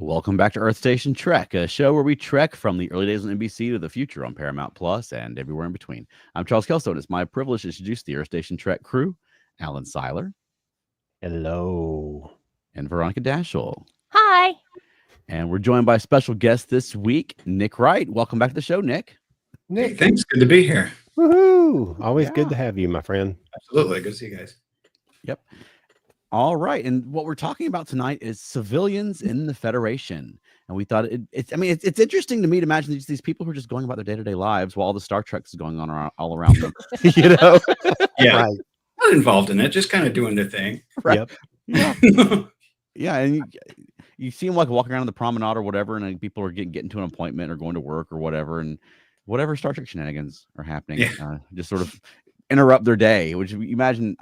Welcome back to Earth Station Trek, a show where we trek from the early days on NBC to the future on Paramount Plus and everywhere in between. I'm Charles Kelso, and it's my privilege to introduce the Earth Station Trek crew, Alan Seiler. Hello. And Veronica Dashel. Hi. And we're joined by a special guest this week, Nick Wright. Welcome back to the show, Nick. Hey, thanks. Good to be here. Woohoo. Always good to have you, my friend. Absolutely. Good to see you guys. Yep. All right. And what we're talking about tonight is civilians in the Federation. And we thought it's interesting to me to imagine these people who are just going about their day-to-day lives while all the Star Trek is going on all around them. You know? Yeah. Right. Not involved in it, just kind of doing their thing. Right. Yep. Yeah. And you see them like walking around the promenade or whatever, and like, people are getting to an appointment or going to work or whatever. And whatever Star Trek shenanigans are happening, just sort of interrupt their day, which you imagine,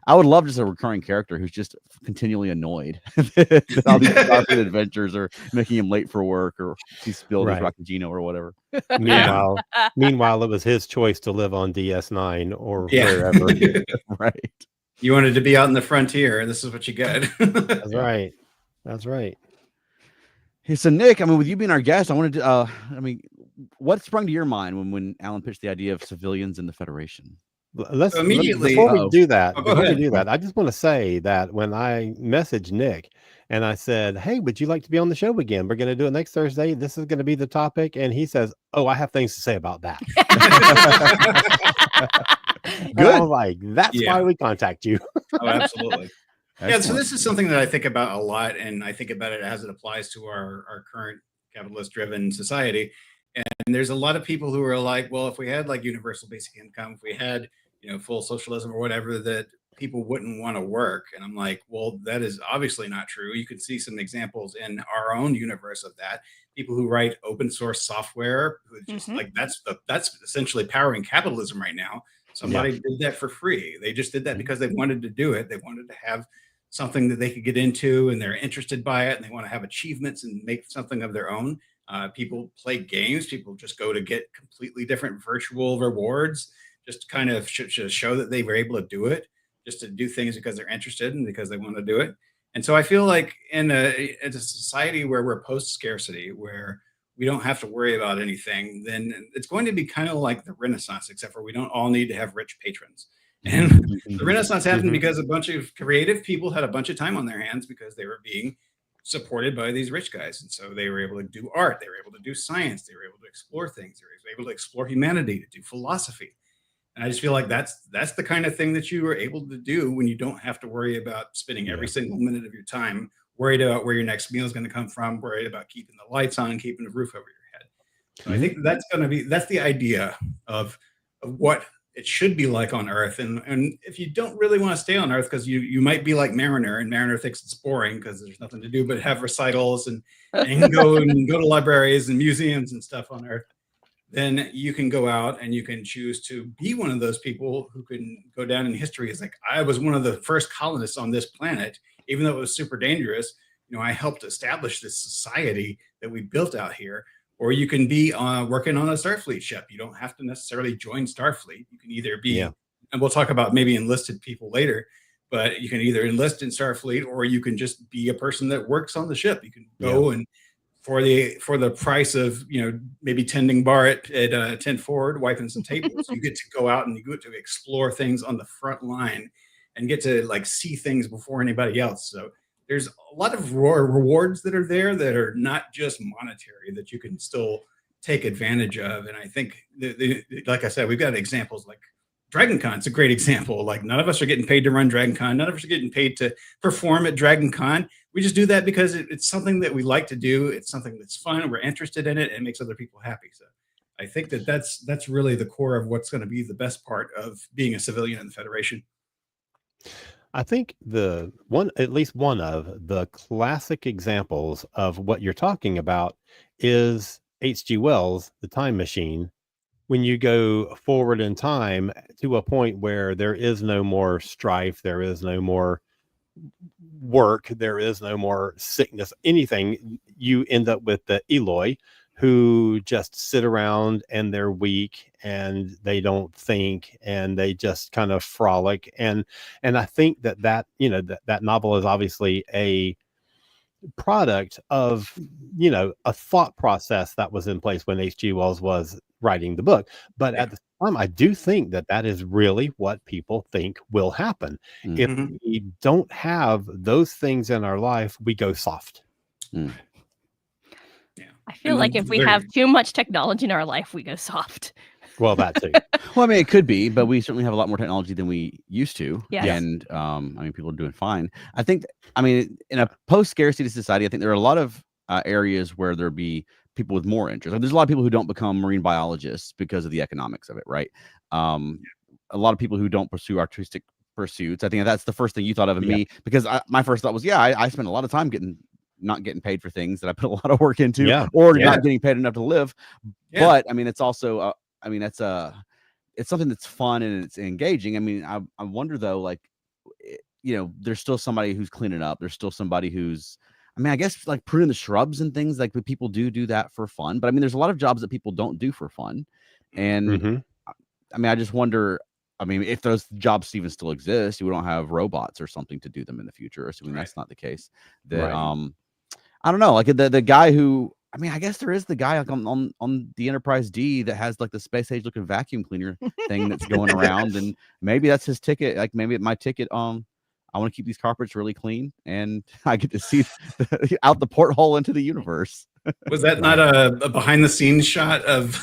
I would love just a recurring character who's just continually annoyed that all these Starfleet adventures are making him late for work, or he spilled his Rockagino or whatever. Meanwhile, it was his choice to live on DS9 or wherever. Right. You wanted to be out in the frontier, and this is what you got. That's right. That's right. Hey, so Nick, with you being our guest, I wanted to, what sprung to your mind when Alan pitched the idea of civilians in the Federation? Before we do that, I just want to say that when I messaged Nick and I said, "Hey, would you like to be on the show again? We're going to do it next Thursday. This is going to be the topic," and he says, "Oh, I have things to say about that." Good. I was like, that's why we contact you. Oh, absolutely. Yeah. So this is something that I think about a lot, and I think about it as it applies to our current capitalist-driven society. And there's a lot of people who are like, well, if we had like universal basic income, if we had, full socialism or whatever, that people wouldn't want to work. And I'm like, well, that is obviously not true. You can see some examples in our own universe of that. People who write open source software, who just like that's essentially powering capitalism right now. Somebody did that for free. They just did that because they wanted to do it. They wanted to have something that they could get into, and they're interested by it, and they want to have achievements and make something of their own. People play games. People just go to get completely different virtual rewards, just to kind of show that they were able to do it, just to do things because they're interested and because they want to do it. And so I feel like in a society where we're post-scarcity, where we don't have to worry about anything, then it's going to be kind of like the Renaissance, except for we don't all need to have rich patrons. And the Renaissance happened because a bunch of creative people had a bunch of time on their hands because they were being supported by these rich guys. And so they were able to do art, they were able to do science, they were able to explore things, they were able to explore humanity, to do philosophy. And I just feel like that's the kind of thing that you are able to do when you don't have to worry about spending every single minute of your time worried about where your next meal is going to come from, worried about keeping the lights on, keeping the roof over your head. So I think that's the idea of what it should be like on Earth. And if you don't really want to stay on Earth, because you might be like Mariner, and Mariner thinks it's boring because there's nothing to do but have recitals and go to libraries and museums and stuff on Earth, then you can go out and you can choose to be one of those people who can go down in history as like, I was one of the first colonists on this planet, even though it was super dangerous. I helped establish this society that we built out here. Or you can be working on a Starfleet ship. You don't have to necessarily join Starfleet. You can either be, and we'll talk about maybe enlisted people later, but you can either enlist in Starfleet, or you can just be a person that works on the ship. You can go and for the price of maybe tending bar at Tent Forward, wiping some tables, you get to go out and you get to explore things on the front line and get to like see things before anybody else. So there's a lot of rewards that are there that are not just monetary, that you can still take advantage of. And I think, like I said, we've got examples like Dragon Con. It's a great example. Like, none of us are getting paid to run Dragon Con. None of us are getting paid to perform at Dragon Con. We just do that because it's something that we like to do. It's something that's fun, and we're interested in it, and it makes other people happy. So I think that's really the core of what's going to be the best part of being a civilian in the Federation. I think at least one of the classic examples of what you're talking about is H.G. Wells' The Time Machine. When you go forward in time to a point where there is no more strife, there is no more work, there is no more sickness, anything, you end up with the Eloi, who just sit around and they're weak and they don't think and they just kind of frolic. And I think that novel is obviously a product of, a thought process that was in place when H.G. Wells was writing the book. But at the time, I do think that is really what people think will happen. If we don't have those things in our life, we go soft. I feel like if we have too much technology in our life, we go soft. Well, that too. Well, I mean, it could be, but we certainly have a lot more technology than we used to. Yes. And I mean, people are doing fine. I think, I mean, in a post-scarcity society, I think there are a lot of areas where there'd be people with more interest. Like, there's a lot of people who don't become marine biologists because of the economics of it, right? A lot of people who don't pursue artistic pursuits. I think that's the first thing you thought of me, because my first thought was, I spent a lot of time not getting paid for things that I put a lot of work into, not getting paid enough to live. But I mean, it's also I mean, it's something that's fun and it's engaging. I mean, I wonder though, like, there's still somebody who's cleaning up. There's still somebody who's, I mean, I guess like pruning the shrubs and things, like people do that for fun. But I mean, there's a lot of jobs that people don't do for fun. And I mean, I just wonder, I mean, if those jobs even still exist, we don't have robots or something to do them in the future. Assuming that's not the case. That I don't know, like the guy who, I mean, I guess there is the guy like on the Enterprise D that has like the space age looking vacuum cleaner thing that's going around, and maybe that's his ticket. Like maybe my ticket, I want to keep these carpets really clean, and I get to see out the porthole into the universe. Was that not a behind the scenes shot of?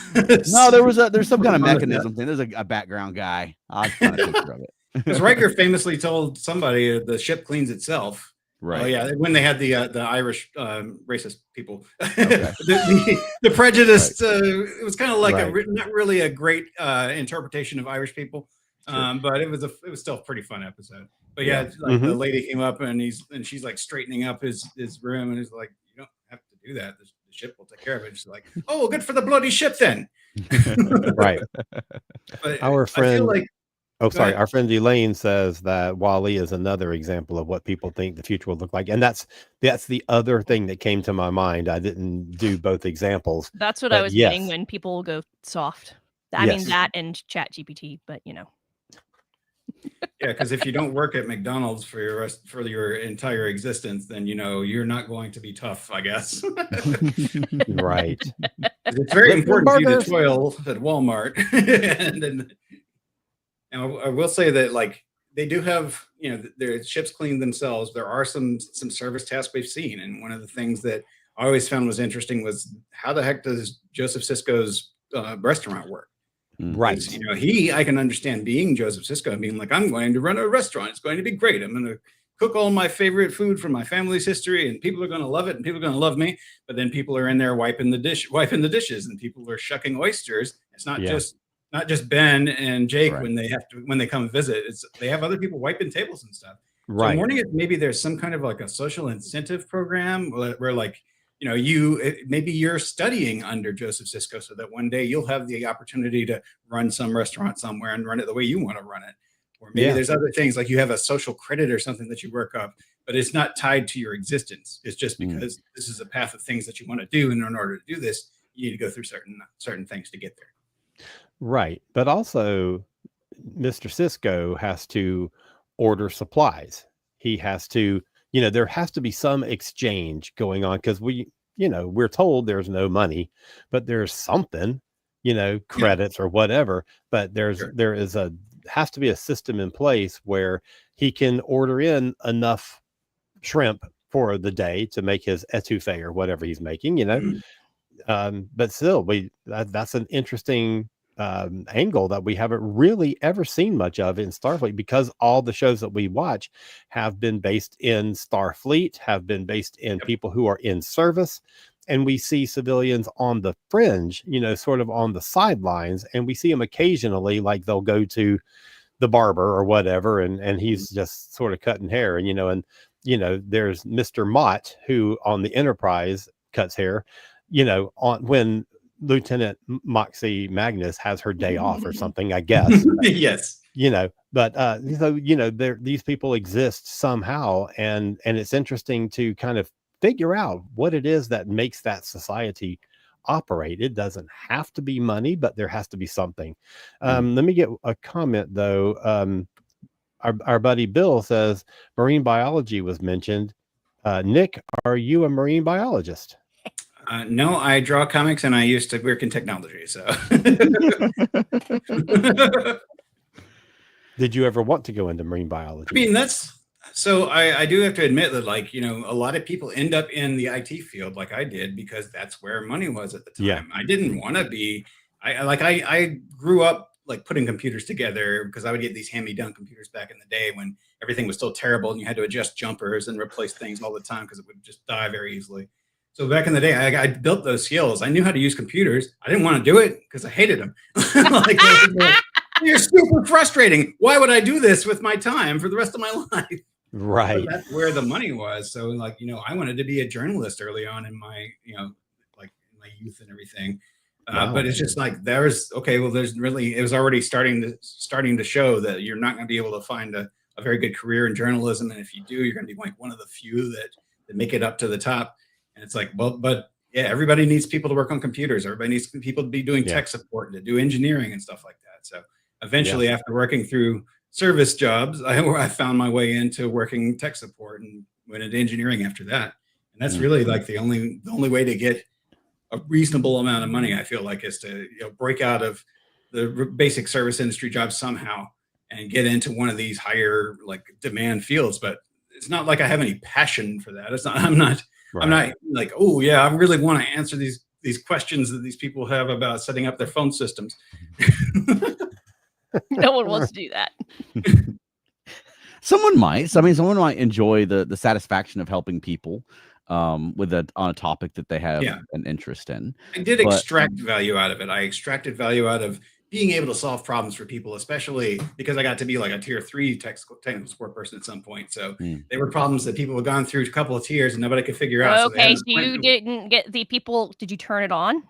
No, there's some kind of mechanism thing. There's a background guy. I'll find a picture of it. Because Riker famously told somebody the ship cleans itself. Right. Oh yeah, when they had the Irish racist people, the prejudiced. It was kind of like not really a great interpretation of Irish people, but it was still a pretty fun episode. But the lady came up and she's like straightening up his room, and he's like, "You don't have to do that. The ship will take care of it." She's like, "Oh, well, good for the bloody ship then." Right. But our friend. I feel like, our friend Elaine says that Wall-E is another example of what people think the future will look like. And that's the other thing that came to my mind. I didn't do both examples. That's what I was getting when people go soft. I mean, that and ChatGPT, but Yeah, because if you don't work at McDonald's for your entire existence, then you're not going to be tough, I guess. Right. It's very important for you to toil at Walmart. And I will say that, like, they do have, their ships clean themselves. There are some service tasks we've seen. And one of the things that I always found was interesting was, how the heck does Joseph Sisko's restaurant work? Right. I can understand being Joseph Sisko and being like, I'm going to run a restaurant. It's going to be great. I'm going to cook all my favorite food from my family's history, and people are going to love it, and people are going to love me. But then people are in there wiping the dishes, and people are shucking oysters. It's not just Ben and Jake when they come visit. They have other people wiping tables and stuff. Right. So I'm wondering if maybe there's some kind of like a social incentive program where like, maybe you're studying under Joseph Sisko, so that one day you'll have the opportunity to run some restaurant somewhere and run it the way you want to run it. Or maybe there's other things, like you have a social credit or something that you work up, but it's not tied to your existence. It's just because this is a path of things that you want to do, and in order to do this, you need to go through certain things to get there. Right. But also, Mr. Sisko has to order supplies. He has to, there has to be some exchange going on, because we're told there's no money, but there's something, credits or whatever. But there has to be a system in place where he can order in enough shrimp for the day to make his etouffee or whatever he's making, but still, that's an interesting angle that we haven't really ever seen much of in Starfleet, because all the shows that we watch have been based in Starfleet, have been based in people who are in service, and we see civilians on the fringe, sort of on the sidelines, and we see them occasionally, like they'll go to the barber or whatever, and he's just sort of cutting hair, and there's Mr. Mott, who on the Enterprise cuts hair, when Lieutenant Moxie Magnus has her day off or something, I guess. Yes. But these people exist somehow, and it's interesting to kind of figure out what it is that makes that society operate. It doesn't have to be money, but there has to be something. Let me get a comment though. Our buddy Bill says marine biology was mentioned. Nick, are you a marine biologist? No, I draw comics and I used to work in technology. So, did you ever want to go into marine biology? I mean, I do have to admit that, like, a lot of people end up in the IT field like I did because that's where money was at the time. Yeah. I didn't want to be, I grew up like putting computers together because I would get these hand-me-down computers back in the day when everything was still terrible and you had to adjust jumpers and replace things all the time because it would just die very easily. So back in the day, I built those skills. I knew how to use computers. I didn't want to do it because I hated them. You're super frustrating. Why would I do this with my time for the rest of my life? Right. But that's where the money was. So I wanted to be a journalist early on in my, like in my youth and everything. Wow. But it's just like, it was already starting to show that you're not going to be able to find a very good career in journalism. And if you do, you're going to be like one of the few that make it up to the top. And it's like, well, but yeah, everybody needs people to work on computers. Everybody needs people to be doing tech support and to do engineering and stuff like that. So eventually, after working through service jobs, I found my way into working tech support and went into engineering after that. And that's really like the only way to get a reasonable amount of money, I feel like, is to break out of the basic service industry jobs somehow and get into one of these higher like demand fields. But it's not like I have any passion for that. I'm not like, oh yeah, I really want to answer these questions that these people have about setting up their phone systems. No one wants to do that. Someone might. I mean, someone might enjoy the satisfaction of helping people on a topic that they have an interest in. I did extract value out of it. I extracted value out of being able to solve problems for people, especially because I got to be like a tier 3 technical support person at some point. So they were problems that people had gone through a couple of tiers and nobody could figure out. Okay, so you didn't get the people. Did you turn it on?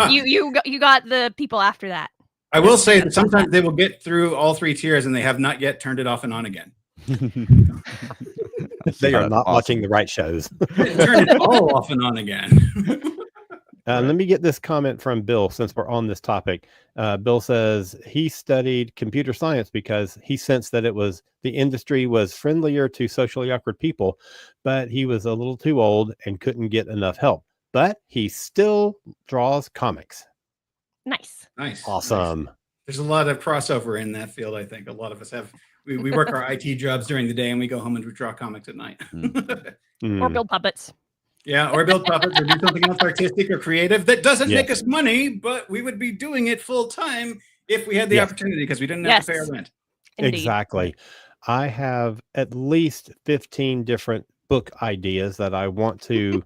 you got the people after that. I will say that sometimes they will get through all 3 tiers and they have not yet turned it off and on again. They are not watching the right shows. Turn it all off and on again. Let me get this comment from Bill since we're on this topic. Bill says he studied computer science because he sensed that the industry was friendlier to socially awkward people, but he was a little too old and couldn't get enough help. But he still draws comics. Nice. Awesome. Nice. There's a lot of crossover in that field. I think a lot of us have. We work our IT jobs during the day and we go home and we draw comics at night. Or build puppets. Yeah, or build puppets or do something else artistic or creative that doesn't make us money, but we would be doing it full time if we had the opportunity because we didn't have to pay our rent. Indeed. Exactly. I have at least 15 different book ideas that I want to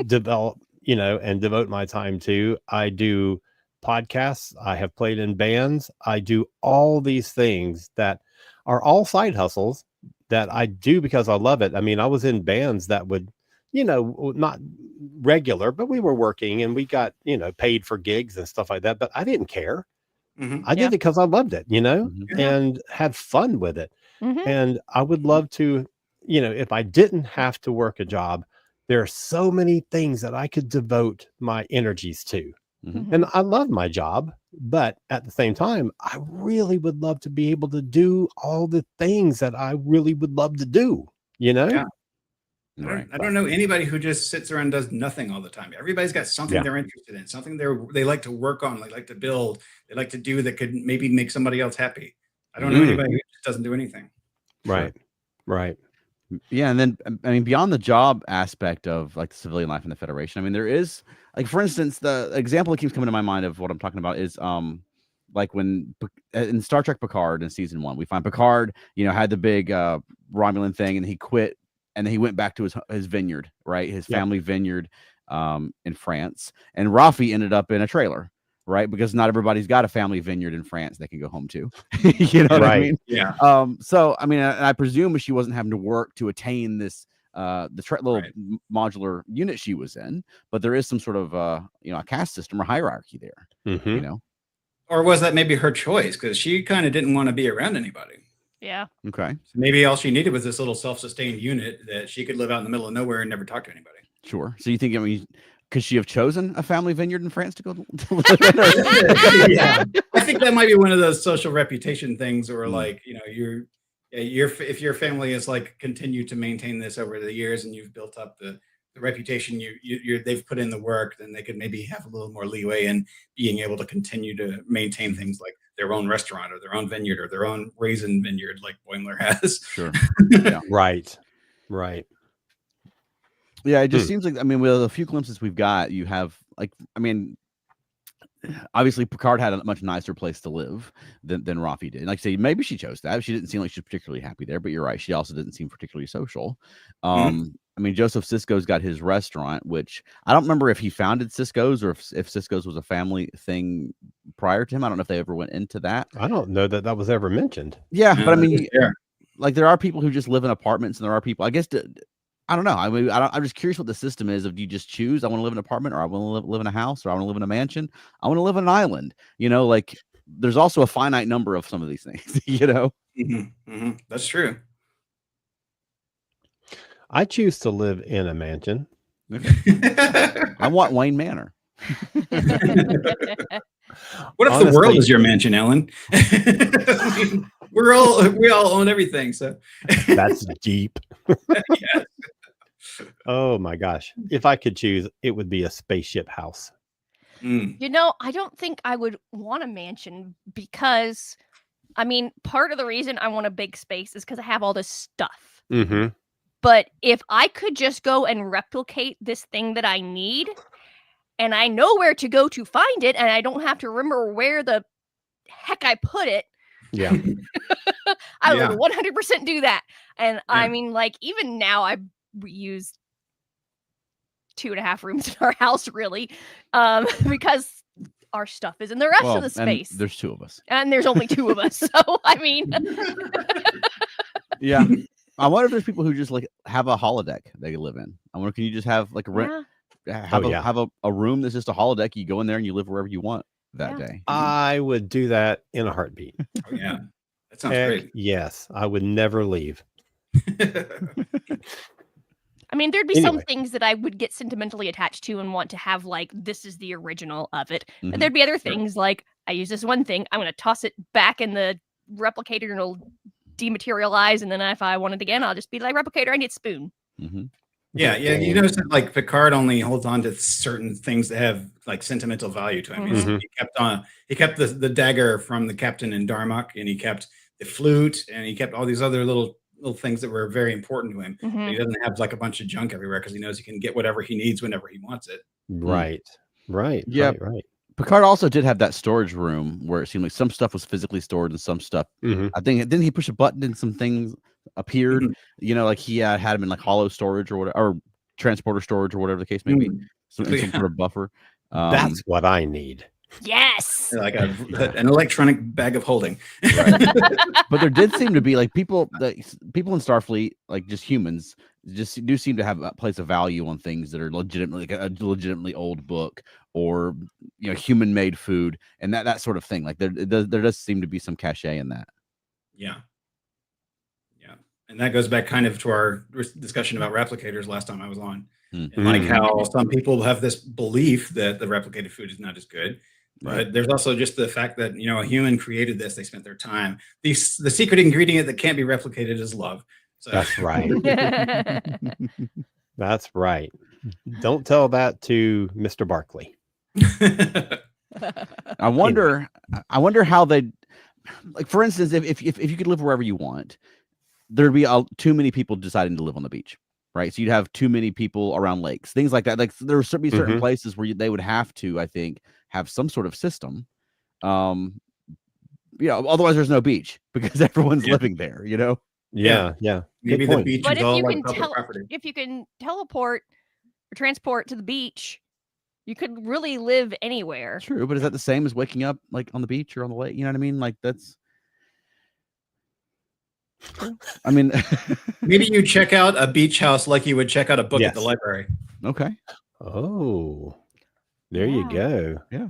develop, and devote my time to. I do podcasts. I have played in bands. I do all these things that are all side hustles that I do because I love it. I mean, I was in bands that would, not regular, but we were working and we got, paid for gigs and stuff like that. But I didn't care. I did it because I loved it, and had fun with it. And I would love to, if I didn't have to work a job, there are so many things that I could devote my energies to. And I love my job, but at the same time, I really would love to be able to do all the things that I really would love to do, Yeah. Right. I don't know anybody who just sits around and does nothing all the time. Everybody's got something they're interested in, something they like to work on, they like to build, they like to do that could maybe make somebody else happy. I don't know anybody who just doesn't do anything. Right. Yeah, and then I mean, beyond the job aspect of like the civilian life in the Federation, I mean, there is like, for instance, the example that keeps coming to my mind of what I'm talking about is like when in Star Trek Picard in season 1, we find Picard, had the big Romulan thing, and he quit, and then he went back to his vineyard, right, his family vineyard in France, and Rafi ended up in a trailer. Right, because not everybody's got a family vineyard in France they can go home to. You know what I mean? Yeah. So I mean, I presume she wasn't having to work to attain this little modular unit she was in, but there is some sort of a caste system or hierarchy there. Or was that maybe her choice because she kind of didn't want to be around anybody? Yeah. Okay. So maybe all she needed was this little self-sustained unit that she could live out in the middle of nowhere and never talk to anybody. Sure. So you think, I mean, could she have chosen a family vineyard in France to go to live in? Yeah. I think that might be one of those social reputation things, or like, you're Yeah, if your family is like continue to maintain this over the years, and you've built up the reputation, they've put in the work, then they could maybe have a little more leeway in being able to continue to maintain things like their own restaurant or their own vineyard or their own raisin vineyard, like Boimler has. Sure. Yeah. Right. Yeah, it just seems like, I mean, with a few glimpses we've got, you have like, I mean, obviously Picard had a much nicer place to live than Rafi did. Like I say, maybe she chose that. She didn't seem like she was particularly happy there, but you're right. She also didn't seem particularly social. I mean, Joseph Sisko's got his restaurant, which I don't remember if he founded Sisko's or if Sisko's was a family thing prior to him. I don't know if they ever went into that. I don't know that was ever mentioned. Yeah, but I mean, like there are people who just live in apartments, and there are people, I guess, I don't know. I mean, I'm just curious what the system is. If you just choose, I want to live in an apartment, or I want to live in a house, or I want to live in a mansion. I want to live on an island. You know, like there's also a finite number of some of these things. You know, That's true. I choose to live in a mansion. I want Wayne Manor. What if the world is your mansion, Ellen? I mean, we all own everything, so that's deep. Yes. Oh my gosh. If I could choose, it would be a spaceship house. You know, I don't think I would want a mansion because, I mean, part of the reason I want a big space is because I have all this stuff. But if I could just go and replicate this thing that I need, and I know where to go to find it, and I don't have to remember where the heck I put it. Yeah. I would 100% do that. And I mean, like, even now I use 2.5 rooms in our house, really, because our stuff is in the rest of the space. There's 2 of us. And there's only 2 of us. So, I mean. Yeah. I wonder if there's people who just like have a holodeck they live in. I wonder, can you just have like a rent, have a room that's just a holodeck? You go in there and you live wherever you want that day. I would do that in a heartbeat. Oh, yeah. That sounds great. Yes. I would never leave. I mean, there'd be some things that I would get sentimentally attached to and want to have, like, this is the original of it. But there'd be other things like, I use this one thing, I'm going to toss it back in the replicator and it'll dematerialize, and then if I want it again, I'll just be like, replicator, I need a spoon. Yeah, you notice that like Picard only holds on to certain things that have like sentimental value to him. He kept the dagger from the captain in Darmok, and he kept the flute, and he kept all these other little things that were very important to him. But he doesn't have like a bunch of junk everywhere because he knows he can get whatever he needs whenever he wants it. Right. Yeah. Right. Picard also did have that storage room where it seemed like some stuff was physically stored and some stuff. I think didn't he push a button and some things appeared? You know, like he had him in like hollow storage or whatever, or transporter storage or whatever the case may be. Some sort of buffer. That's what I need. Yes, like an electronic bag of holding. Right. But there did seem to be like people in Starfleet, like just humans, just do seem to have a place of value on things that are legitimately like a legitimately old book or human made food and that sort of thing. Like there does seem to be some cachet in that. Yeah. And that goes back kind of to our discussion about replicators last time I was on. And like how some people have this belief that the replicated food is not as good. But there's also just the fact that, a human created this. They spent their time. The secret ingredient that can't be replicated is love. So. That's right. That's right. Don't tell that to Mr. Barkley. I wonder how they, like, for instance, if you could live wherever you want, there'd be too many people deciding to live on the beach. Right. So you'd have too many people around lakes, things like that. Like there would be certain places where they would have to, I think, have some sort of system. Otherwise there's no beach because everyone's living there, Yeah. Maybe the beach but is all like public property. If you can teleport or transport to the beach, you could really live anywhere. True, but is that the same as waking up like on the beach or on the lake? You know what I mean? Like that's I mean, maybe you check out a beach house like you would check out a book at the library. Okay. Oh, there you go. Yeah.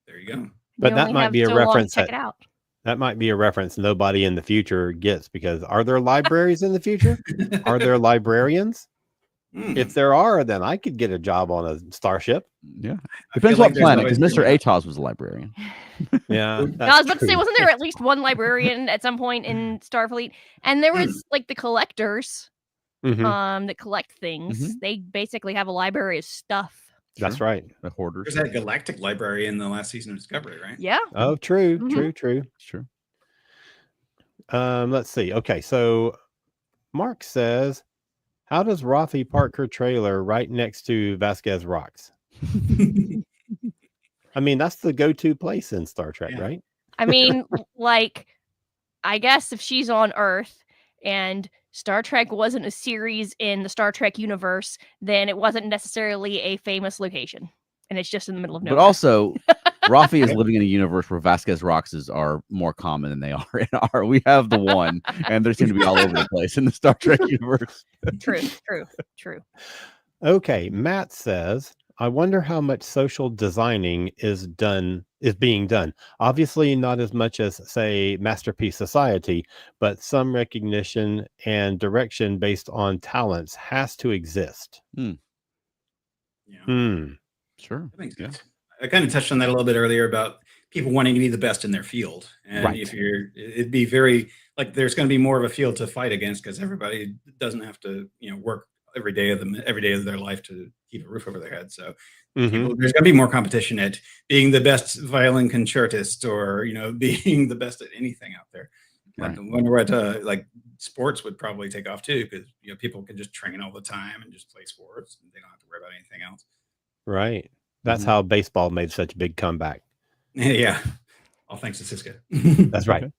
There you go. But that might be a reference. That might be a reference nobody in the future gets because are there libraries in the future? Are there librarians? If there are, then I could get a job on a starship. Yeah, depends what planet. Because Mr. Atos was a librarian. Yeah, I was about to say, wasn't there at least one librarian at some point in Starfleet? And there was like the collectors, that collect things. They basically have a library of stuff. That's right. The hoarders. There's that galactic library in the last season of Discovery, right? Yeah. Oh, true. Sure. Let's see. Okay, so Mark says, how does Rafi park her trailer right next to Vasquez Rocks? I mean, that's the go-to place in Star Trek, right? I mean, like, I guess if she's on Earth and Star Trek wasn't a series in the Star Trek universe, then it wasn't necessarily a famous location. And it's just in the middle of nowhere. But also, Rafi is living in a universe where Vasquez Rocks are more common than they are in our. We have the one, and they seem to be all over the place in the Star Trek universe. True. Okay, Matt says, I wonder how much social designing is being done. Obviously, not as much as, say, Masterpiece Society, but some recognition and direction based on talents has to exist. Sure. I think so. I kind of touched on that a little bit earlier about people wanting to be the best in their field. And if it'd be very, like, there's going to be more of a field to fight against because everybody doesn't have to, work every day of their life to keep a roof over their head. So there's going to be more competition at being the best violin concertist or, being the best at anything out there. Right. I wonder what like sports would probably take off too, because people can just train all the time and just play sports and they don't have to worry about anything else. Right. That's how baseball made such a big comeback. Yeah. All thanks to Cisco. That's right.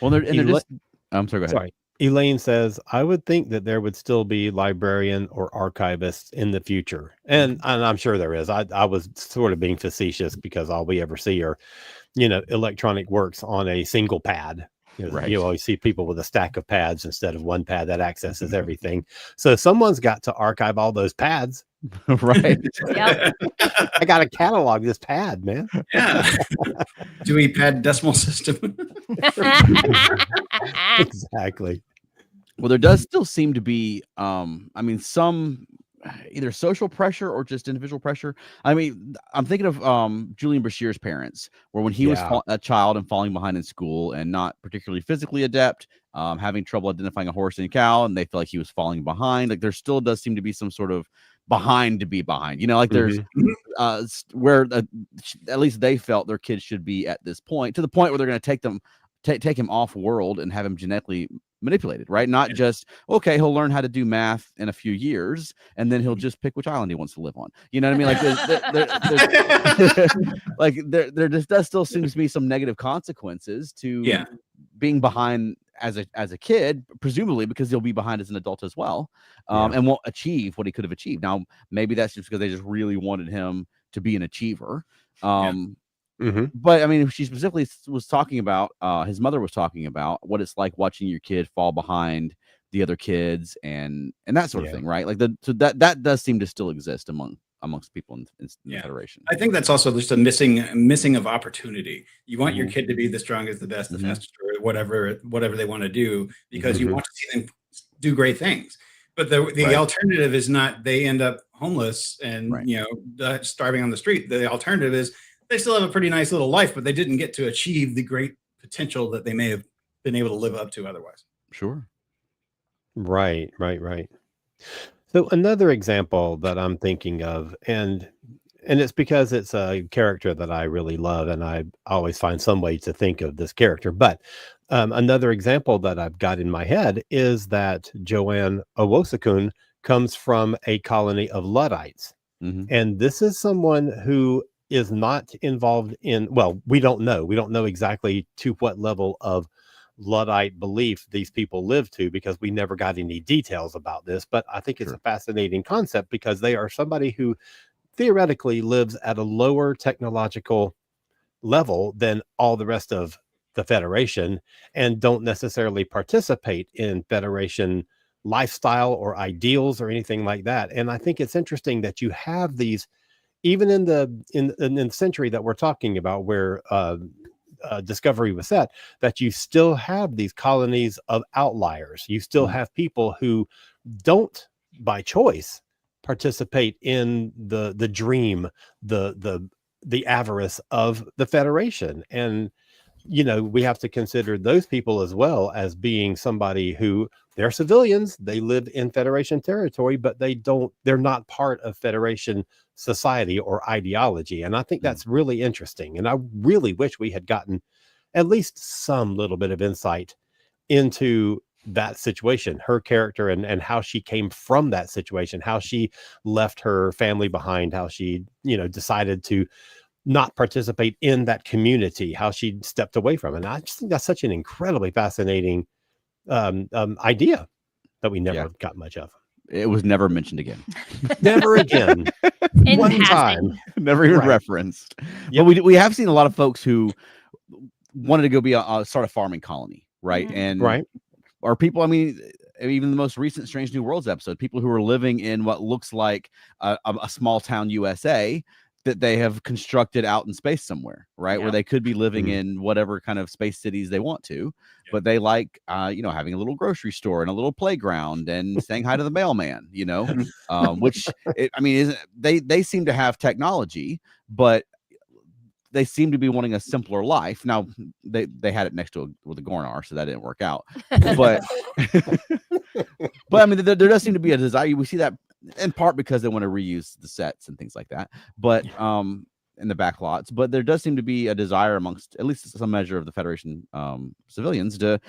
Well, I'm sorry, go ahead. Sorry. Elaine says, I would think that there would still be librarian or archivists in the future. And I'm sure there is. I was sort of being facetious because all we ever see are, electronic works on a single pad. You always see people with a stack of pads instead of one pad that accesses everything. So someone's got to archive all those pads. Right. Yep. I got to catalog this pad, man. Yeah. Dewey Pad decimal system. Exactly. Well, there does still seem to be, some either social pressure or just individual pressure. I mean, I'm thinking of Julian Bashir's parents, where when he was a child and falling behind in school and not particularly physically adept, having trouble identifying a horse and a cow, and they feel like he was falling behind. Like there still does seem to be some sort of behind to be behind. Like there's where at least they felt their kids should be at this point, to the point where they're going to take him off world and have him genetically manipulated, right? Not just, okay, he'll learn how to do math in a few years and then he'll just pick which island he wants to live on. You know what I mean? Like there just does still seems to be some negative consequences to being behind as a kid, presumably because he'll be behind as an adult as well, and won't achieve what he could have achieved. Now, maybe that's just because they just really wanted him to be an achiever. But I mean, she specifically was talking about, his mother was talking about what it's like watching your kid fall behind the other kids and that sort of thing, right? Like that does seem to still exist amongst people in the Federation. I think that's also just a missing of opportunity. You want your kid to be the strongest, the best, the fastest, or whatever they want to do, because you want to see them do great things. But the alternative is not they end up homeless and starving on the street. The alternative is they still have a pretty nice little life, but they didn't get to achieve the great potential that they may have been able to live up to otherwise. Sure. Right. So another example that I'm thinking of, and it's because it's a character that I really love, and I always find some way to think of this character. But another example that I've got in my head is that Joanne Owosakun comes from a colony of Luddites. And this is someone who is not involved in, well, we don't know exactly to what level of Luddite belief these people live to, because we never got any details about this. But I think it's a fascinating concept because they are somebody who theoretically lives at a lower technological level than all the rest of the Federation and don't necessarily participate in Federation lifestyle or ideals or anything like that. And I think it's interesting that you have these, even in the century that we're talking about, where Discovery was set, that you still have these colonies of outliers. You still have people who don't, by choice, participate in the dream, the avarice of the Federation. And we have to consider those people as well as being somebody who they're civilians. They live in Federation territory, but they're not part of Federation society or ideology. And I think that's really interesting. And I really wish we had gotten at least some little bit of insight into that situation, her character, and how she came from that situation, how she left her family behind, how she, decided to not participate in that community, how she stepped away from it. And I just think that's such an incredibly fascinating idea that we never got much of. It was never mentioned again. Never again. One time. Never even referenced. Yep. But we have seen a lot of folks who wanted to go start a farming colony, right? And are people, I mean, even the most recent Strange New Worlds episode, people who are living in what looks like a small town USA that they have constructed out in space somewhere, right? Where they could be living in whatever kind of space cities they want to, but they like, having a little grocery store and a little playground and saying hi to the mailman, which they seem to have technology, but they seem to be wanting a simpler life. Now they had it next to with a Gornar, so that didn't work out. But I mean, there does seem to be a desire. We see that in part because they want to reuse the sets and things like that. But in the back lots, but there does seem to be a desire amongst at least some measure of the Federation civilians to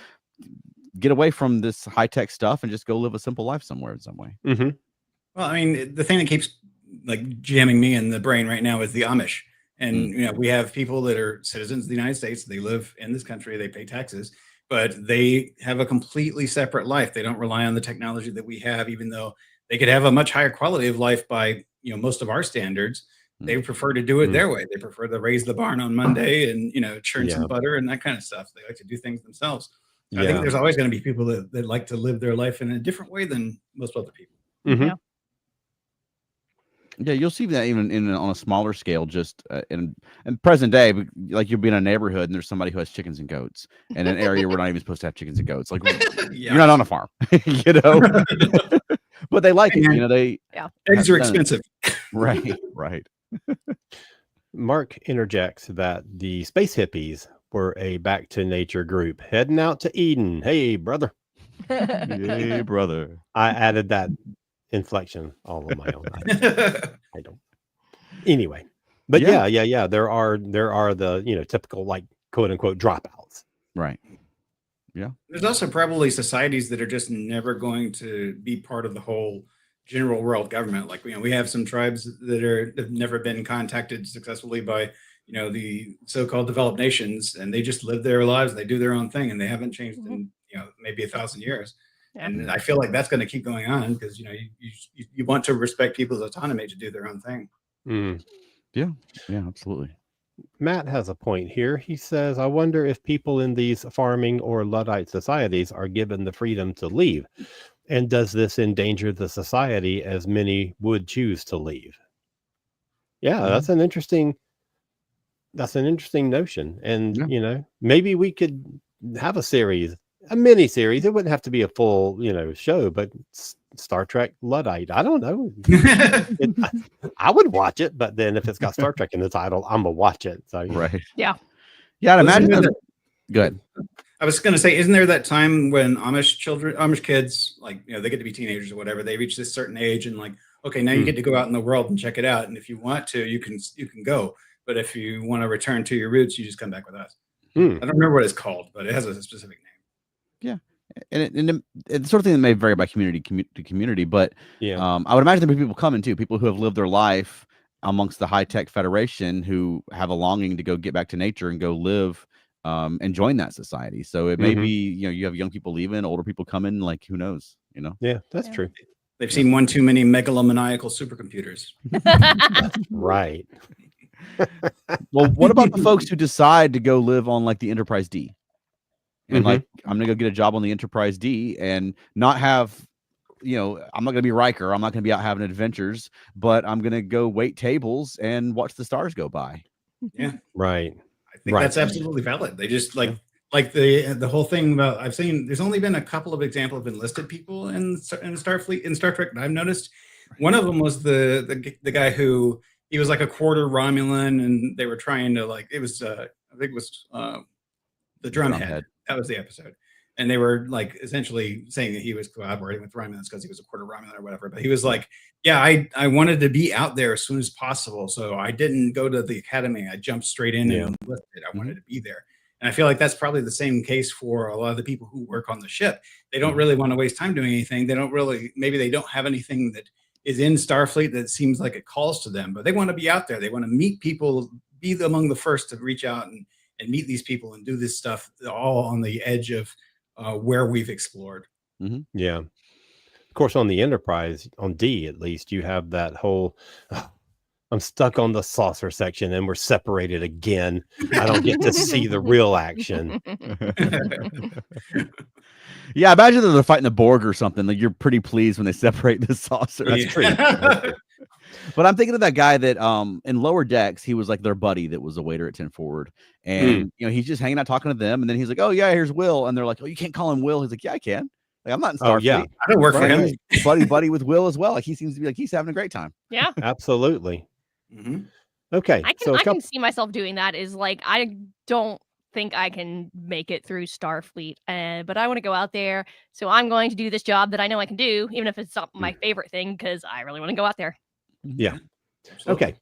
get away from this high tech stuff and just go live a simple life somewhere in some way. Well, I mean, the thing that keeps like jamming me in the brain right now is the Amish. And we have people that are citizens of the United States. They live in this country. They pay taxes, but they have a completely separate life. They don't rely on the technology that we have, even though they could have a much higher quality of life by most of our standards. They prefer to do it their way. They prefer to raise the barn on Monday and churn some butter and that kind of stuff. They like to do things themselves. So I think there's always going to be people that like to live their life in a different way than most other people. Yeah, you'll see that even on a smaller scale, just in present day, like you'll be in a neighborhood and there's somebody who has chickens and goats in an area we're not even supposed to have chickens and goats. Like you're not on a farm, but they like it. Eggs are expensive. Right. Mark interjects that the space hippies were a back to nature group heading out to Eden. Hey, brother. Hey, brother. I added that inflection all on my own. I don't. Anyway, but yeah. There are the typical like quote unquote dropouts. Right. Yeah. There's also probably societies that are just never going to be part of the whole general world government. Like we have some tribes that have never been contacted successfully by the so-called developed nations, and they just live their lives. They do their own thing, and they haven't changed in maybe 1,000 years. And I feel like that's going to keep going on because you want to respect people's autonomy to do their own thing. Yeah, absolutely. Matt has a point here. He says, I wonder if people in these farming or Luddite societies are given the freedom to leave. And does this endanger the society as many would choose to leave? Yeah, that's an interesting notion. And, maybe we could have a mini series. It wouldn't have to be a full, show, but Star Trek Luddite. I don't know. I would watch it, but then if it's got Star Trek in the title, I'm gonna watch it. So right. Yeah. I'd imagine. Good. I was gonna say, isn't there that time when Amish kids, like they get to be teenagers or whatever, they reach this certain age and like, okay, now you get to go out in the world and check it out, and if you want to, you can go. But if you want to return to your roots, you just come back with us. I don't remember what it's called, but it has a specific name. Yeah. And it's sort of thing that may vary by community to community, but I would imagine there be people coming too, people who have lived their life amongst the high-tech Federation who have a longing to go get back to nature and go live and join that society. So it may be, you have young people leaving, older people coming, like who knows, Yeah, that's true. They've seen one too many megalomaniacal supercomputers. Right. Well, what about the folks who decide to go live on like the Enterprise D? And like, I'm gonna go get a job on the Enterprise D and not have, I'm not gonna be Riker. I'm not gonna be out having adventures, but I'm gonna go wait tables and watch the stars go by. Yeah, right. I think that's absolutely valid. They just like the whole thing about. I've seen there's only been a couple of examples of enlisted people in Starfleet in Star Trek that I've noticed. One of them was the guy who he was like a quarter Romulan, and they were trying to like it was I think it was the drumhead. That was the episode. And they were like essentially saying that he was collaborating with Romulans because he was a quarter Romulan or whatever. But he was like, yeah, I wanted to be out there as soon as possible. So I didn't go to the academy. I jumped straight in and enlisted. I wanted to be there. And I feel like that's probably the same case for a lot of the people who work on the ship. They don't really want to waste time doing anything. Maybe they don't have anything that is in Starfleet that seems like it calls to them, but they want to be out there. They want to meet people, be among the first to reach out and meet these people and do this stuff all on the edge of where we've explored. Yeah. Of course, on the Enterprise, on D at least, you have that whole, I'm stuck on the saucer section and we're separated again. I don't get to see the real action. Yeah, imagine that they're fighting the Borg or something. Like you're pretty pleased when they separate the saucer. That's true. But I'm thinking of that guy that in Lower Decks, he was like their buddy that was a waiter at 10 Forward. And you know, he's just hanging out talking to them. And then he's like, oh yeah, here's Will. And they're like, oh, you can't call him Will. He's like, yeah, I can. Like, I'm not in Starfleet. Yeah. I don't work for him. Buddy with Will as well. Like he seems to be like he's having a great time. Yeah. Absolutely. Okay. I can see myself doing that. Is like I don't think I can make it through Starfleet, but I want to go out there. So I'm going to do this job that I know I can do, even if it's not my favorite thing, because I really want to go out there. Yeah. Absolutely. Okay.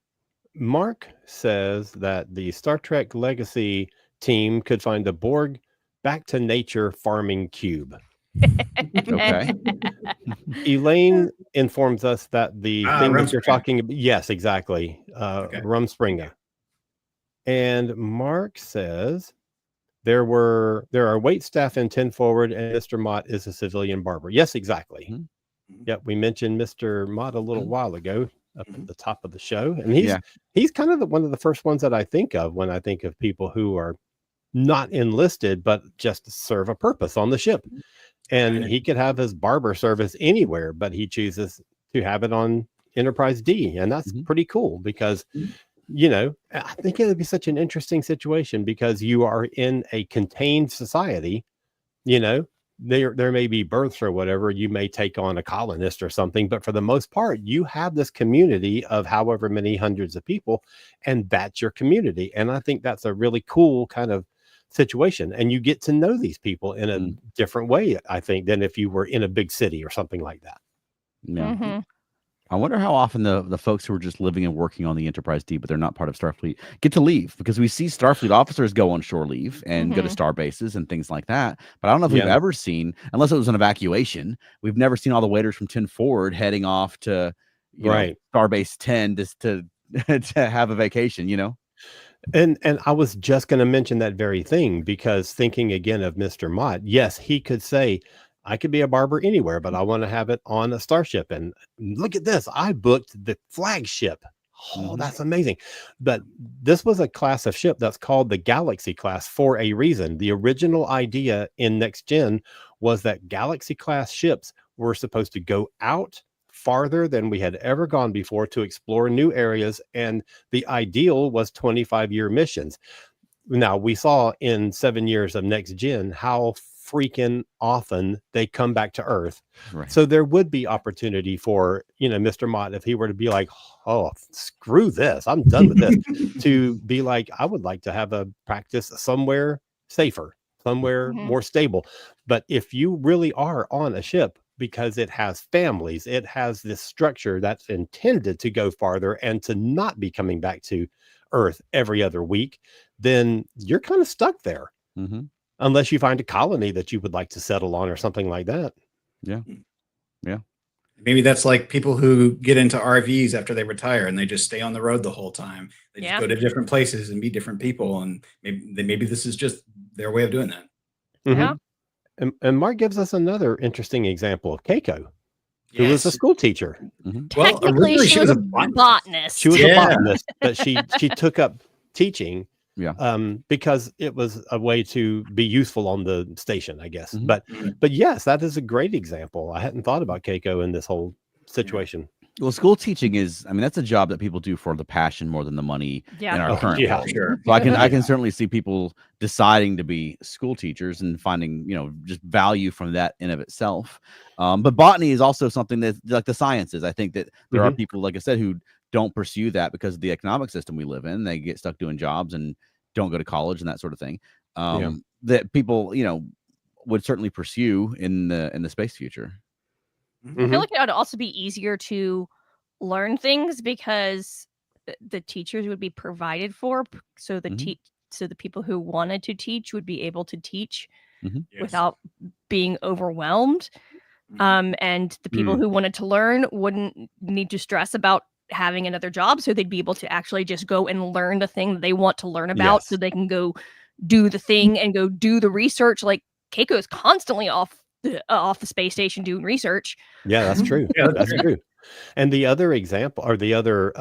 Mark says that the Star Trek Legacy team could find the Borg back to nature farming cube. Okay. Elaine informs us that the thing that you're talking about, yes, exactly. Rumspringa. And Mark says there are wait staff in 10 Forward and Mr. Mott is a civilian barber. Yes, exactly. Yep, we mentioned Mr. Mott a little while ago up at the top of the show. And he's kind of one of the first ones that I think of when I think of people who are not enlisted, but just serve a purpose on the ship. And he could have his barber service anywhere, but he chooses to have it on Enterprise D. And that's pretty cool because, you know, I think it would be such an interesting situation because you are in a contained society, you know, there may be births or whatever, you may take on a colonist or something, but for the most part, you have this community of however many hundreds of people, and that's your community. And I think that's a really cool kind of situation, and you get to know these people in a different way, I think, than if you were in a big city or something like that. Yeah. I wonder how often the folks who are just living and working on the Enterprise D, but they're not part of Starfleet, get to leave, because we see Starfleet officers go on shore leave and go to Starbases and things like that. But I don't know if we've ever seen, unless it was an evacuation, we've never seen all the waiters from 10 Forward heading off to know, Starbase 10 just to have a vacation, you know? And I was just going to mention that very thing, because thinking again of Mr. Mott, yes, he could say, I could be a barber anywhere, but I want to have it on a starship. And look at this. I booked the flagship. Oh, that's amazing. But this was a class of ship that's called the Galaxy class for a reason. The original idea in Next Gen was that Galaxy class ships were supposed to go out farther than we had ever gone before to explore new areas. And the ideal was 25-year missions. Now, we saw in 7 years of Next Gen how freaking often they come back to Earth. So there would be opportunity for, you know, Mr. Mott, if he were to be like, oh, screw this, I'm done with this, to be like, I would like to have a practice somewhere safer, somewhere more stable. But if you really are on a ship, because it has families, it has this structure that's intended to go farther and to not be coming back to Earth every other week, then you're kind of stuck there. Unless you find a colony that you would like to settle on or something like that. Yeah. Maybe that's like people who get into RVs after they retire and they just stay on the road the whole time. They just go to different places and meet different people. And maybe this is just their way of doing that. And Mark gives us another interesting example of Keiko, who was a school teacher. Well, originally she was a botanist. She was a botanist, but she took up teaching. Because it was a way to be useful on the station, I guess. But yes, that is a great example. I hadn't thought about Keiko in this whole situation. Well, school teaching is, I mean, that's a job that people do for the passion more than the money in our current world. Sure. So I can certainly see people deciding to be school teachers and finding, just value from that in of itself. But botany is also something that, like the sciences, I think that there are people, like I said, who don't pursue that because of the economic system we live in. They get stuck doing jobs and don't go to college and that sort of thing. That people, would certainly pursue in the space future. I feel like it would also be easier to learn things because the teachers would be provided for, so the so the people who wanted to teach would be able to teach without being overwhelmed. And the people who wanted to learn wouldn't need to stress about having another job, so they'd be able to actually just go and learn the thing that they want to learn about, so they can go do the thing and go do the research. Like Keiko is constantly off the space station doing research. Yeah, that's true. That's true. And the other example, or the other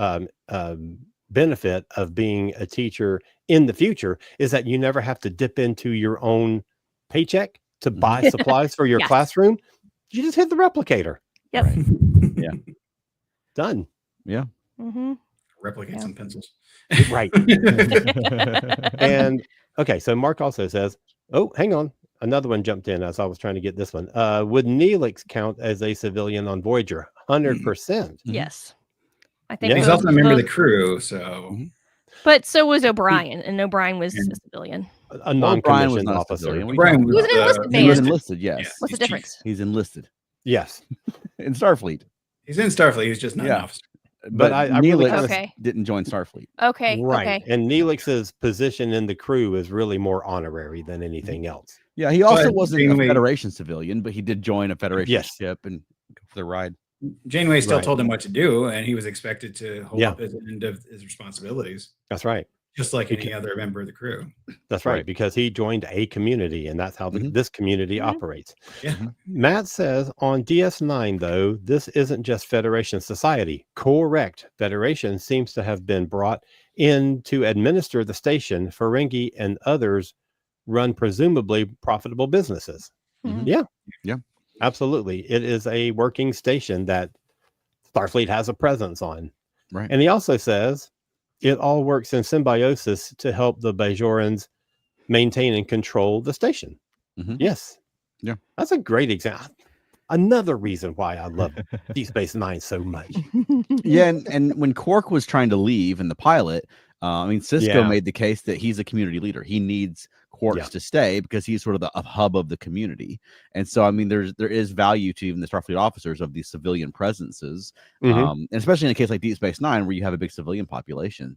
benefit of being a teacher in the future, is that you never have to dip into your own paycheck to buy supplies for your classroom. You just hit the replicator. Yep. Right. Yeah. Done. Yeah. Replicate some pencils. Right. And okay, so Mark also says, oh, hang on. Another one jumped in as I was trying to get this one. Would Neelix count as a civilian on Voyager? 100%. Yes. I think he's also a member of the crew, so. But so was O'Brien, and O'Brien was a civilian. A non-commissioned officer. O'Brien was an enlisted man. He was enlisted, yes. What's the difference? He's enlisted. Yes. In Starfleet. He's in Starfleet. He's just not an officer. But I really Neelix didn't join Starfleet. Okay. Right. Okay. And Neelix's position in the crew is really more honorary than anything else. Yeah, he also wasn't a Federation civilian, but he did join a Federation ship and go for the ride. Janeway still told him what to do, and he was expected to hold up his end of his responsibilities. That's right. Just like any other member of the crew. That's right, because he joined a community, and that's how this community operates. Yeah. Matt says, on DS9, though, this isn't just Federation society. Correct. Federation seems to have been brought in to administer the station. Ferengi and others run presumably profitable businesses. Yeah. Absolutely. It is a working station that Starfleet has a presence on. Right. And he also says it all works in symbiosis to help the Bajorans maintain and control the station. Yes. Yeah. That's a great example. Another reason why I love Deep Space Nine so much. Yeah. And when Quark was trying to leave in the pilot, Sisko made the case that he's a community leader. He needs Quarks to stay because he's sort of the hub of the community. And so, there is value to even the Starfleet officers of these civilian presences, and especially in a case like Deep Space Nine, where you have a big civilian population.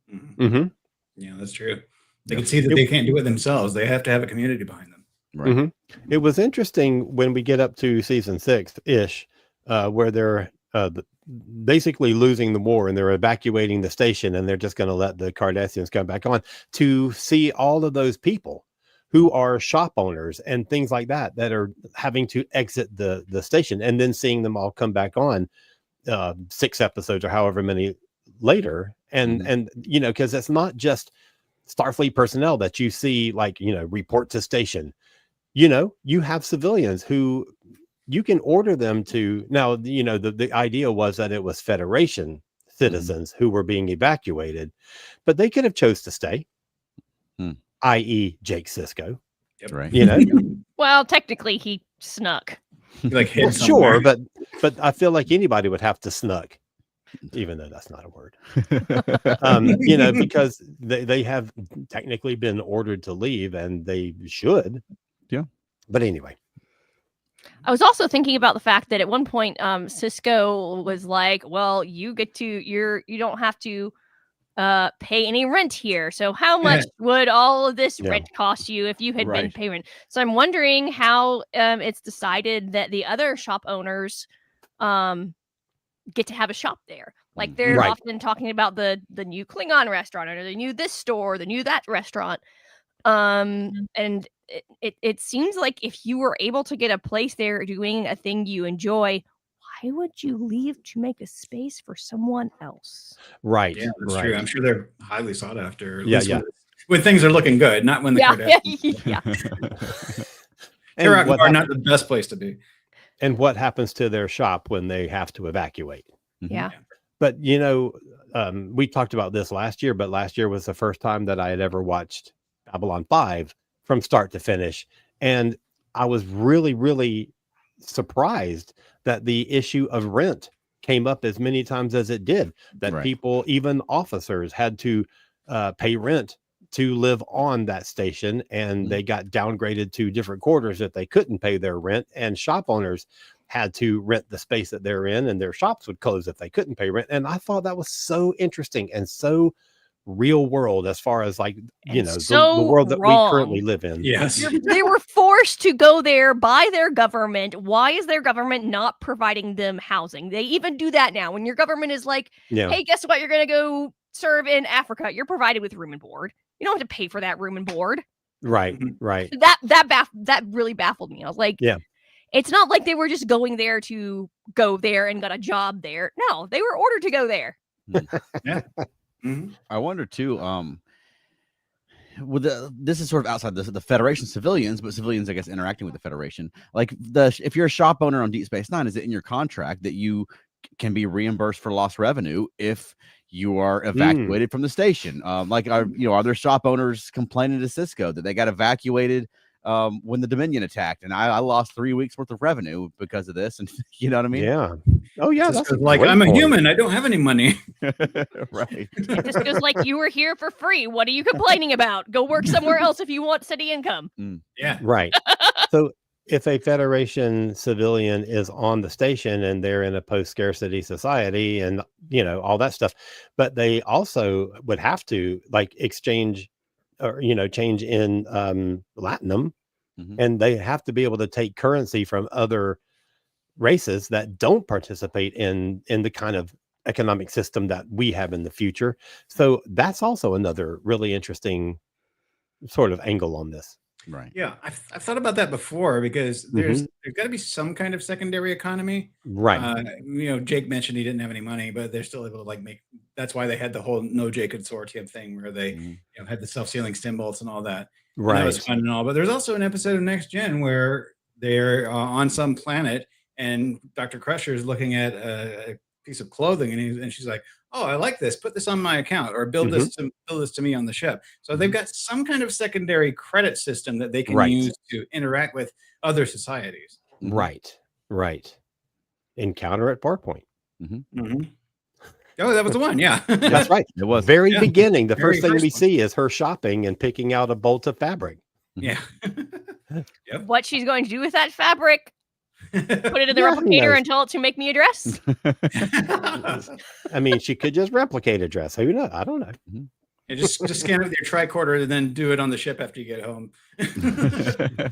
Yeah, that's true. They can see that they can't do it themselves. They have to have a community behind them. Right. It was interesting when we get up to season 6-ish, where they're basically losing the war and they're evacuating the station, and they're just going to let the Cardassians come back on, to see all of those people who are shop owners and things like that are having to exit the station, and then seeing them all come back on 6 episodes or however many later. And because it's not just Starfleet personnel that you see, report to station. You have civilians who you can order them to. Now, the idea was that it was Federation citizens who were being evacuated, but they could have chose to stay, i.e. Jake Sisko. Right. Well, technically he snuck. Hid sure, but I feel like anybody would have to snuck, even though that's not a word. Because they have technically been ordered to leave, and they should. Yeah. But anyway. I was also thinking about the fact that at one point, Sisko was like, well, you don't have to pay any rent here. So how much would all of this rent cost you if you had been paying rent? So I'm wondering how it's decided that the other shop owners get to have a shop there. Like they're often talking about the new Klingon restaurant, or the new this store, the new that restaurant. And it seems like if you were able to get a place there doing a thing you enjoy, why would you leave to make a space for someone else? Right. Yeah, that's true. I'm sure they're highly sought after. When When things are looking good, not when the Iraq are not the best place to be. And what happens to their shop when they have to evacuate? Yeah. But we talked about this last year, but last year was the first time that I had ever watched Babylon 5 from start to finish. And I was really, really surprised that the issue of rent came up as many times as it did, that people, even officers, had to pay rent to live on that station, and they got downgraded to different quarters if they couldn't pay their rent, and shop owners had to rent the space that they're in, and their shops would close if they couldn't pay rent. And I thought that was so interesting and so real world, as far as like, the world that we currently live in. Yes. They were forced to go there by their government. Why is their government not providing them housing? They even do that now. When your government is like, hey, guess what? You're going to go serve in Africa. You're provided with room and board. You don't have to pay for that room and board. Right. That really baffled me. I was like, it's not like they were just going there to go there and got a job there. No, they were ordered to go there. I wonder too, this is sort of outside the Federation civilians, but civilians, I guess, interacting with the Federation. Like if you're a shop owner on Deep Space Nine, is it in your contract that you can be reimbursed for lost revenue if you are evacuated from the station? Are there shop owners complaining to Cisco that they got evacuated when the Dominion attacked, and I lost 3 weeks worth of revenue because of this? And you know what I mean? Yeah. Oh yeah. That's like, I'm a human. I don't have any money. Right. It just goes like, you were here for free. What are you complaining about? Go work somewhere else if you want steady income. Yeah. Right. So if a Federation civilian is on the station and they're in a post-scarcity society and, all that stuff, but they also would have to like exchange or, change in Latinum, and they have to be able to take currency from other races that don't participate in the kind of economic system that we have in the future. So that's also another really interesting sort of angle on this. Right. Yeah, I've thought about that before, because there's got to be some kind of secondary economy. Right. Jake mentioned he didn't have any money, but they're still able to make. That's why they had the whole no Jake consortium thing, where they had the self-sealing stem bolts and all that. Right. And that was fun and all. But there's also an episode of Next Gen where they're on some planet, and Dr. Crusher is looking at a piece of clothing, and she's like, "Oh, I like this. Put this on my account, or build this to me on the ship." So they've got some kind of secondary credit system that they can use to interact with other societies. Right. Encounter at Farpoint. Oh, that was the one. Yeah, that's right. It was very beginning. The first thing we see is her shopping and picking out a bolt of fabric. Yeah. What she's going to do with that fabric? Put it in the replicator and tell it to make me a dress. I mean, she could just replicate a dress. Who knows? I don't know. Yeah, just scan it with your tricorder and then do it on the ship after you get home.